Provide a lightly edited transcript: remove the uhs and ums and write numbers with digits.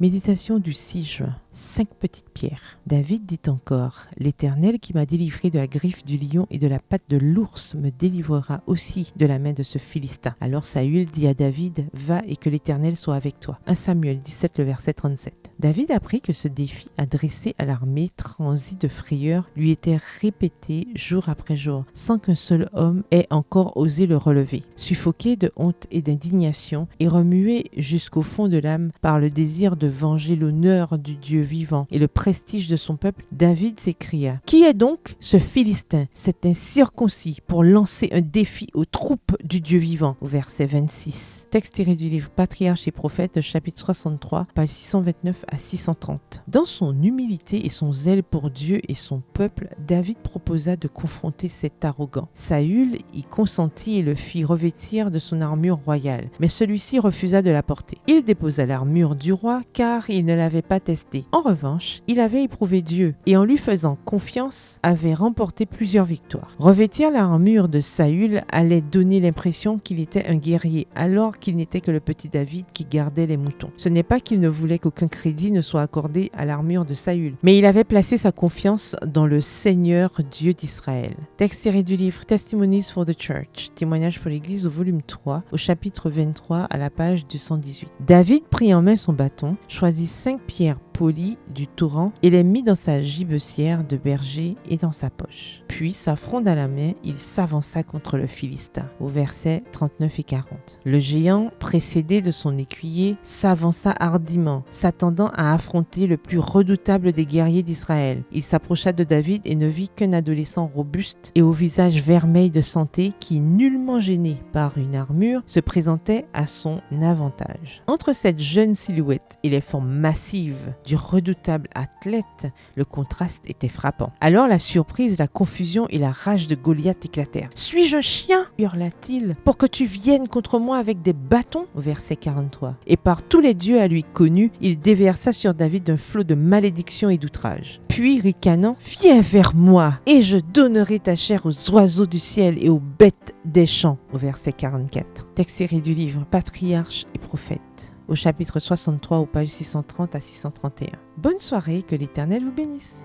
Méditation du 6 juin. 5 petites pierres. David dit encore: L'Éternel qui m'a délivré de la griffe du lion et de la patte de l'ours me délivrera aussi de la main de ce Philistin. Alors Saül dit à David: Va et que l'Éternel soit avec toi. 1 Samuel 17, le verset 37. David apprit que ce défi adressé à l'armée transie de frayeur lui était répété jour après jour, sans qu'un seul homme ait encore osé le relever. Suffoqué de honte et d'indignation et remué jusqu'au fond de l'âme par le désir de venger l'honneur du Dieu vivant et le prestige de son peuple, David s'écria: Qui est donc ce Philistin, cet incirconcis, pour lancer un défi aux troupes du Dieu vivant? Au verset 26. Texte tiré du livre Patriarches et Prophètes, chapitre 63, pages 629 à 630. Dans son humilité et son zèle pour Dieu et son peuple, David proposa de confronter cet arrogant. Saül y consentit et le fit revêtir de son armure royale, mais celui-ci refusa de la porter. Il déposa l'armure du roi car il ne l'avait pas testée. En revanche, il avait éprouvé Dieu et en lui faisant confiance, avait remporté plusieurs victoires. Revêtir l'armure de Saül allait donner l'impression qu'il était un guerrier, alors qu'il n'était que le petit David qui gardait les moutons. Ce n'est pas qu'il ne voulait qu'aucun crédit ne soit accordé à l'armure de Saül, mais il avait placé sa confiance dans le Seigneur Dieu d'Israël. Texte tiré du livre Testimonies for the Church, témoignage pour l'Église, au volume 3, au chapitre 23, à la page 218. David prit en main son bâton, choisit 5 pierres polies du torrent et les mit dans sa gibecière de berger et dans sa poche. Puis, sa fronde à la main, il s'avança contre le Philistin, au verset 39 et 40. Le géant, précédé de son écuyer, s'avança hardiment, s'attendant à affronter le plus redoutable des guerriers d'Israël. Il s'approcha de David et ne vit qu'un adolescent robuste et au visage vermeil de santé qui, nullement gêné par une armure, se présentait à son avantage. Entre cette jeune silhouette et les formes massives du redoutable athlète, le contraste était frappant. Alors la surprise, la confusion et la rage de Goliath éclatèrent. « Suis-je un chien ?» hurla-t-il, « pour que tu viennes contre moi avec des bâtons ?» Au verset 43. Et par tous les dieux à lui connus, il déversa sur David un flot de malédictions et d'outrages. Puis, ricanant, « Viens vers moi, et je donnerai ta chair aux oiseaux du ciel et aux bêtes des champs. » Au verset 44. Texte tiré du livre Patriarches et Prophètes, au chapitre 63, aux pages 630 à 631. Bonne soirée, que l'Éternel vous bénisse.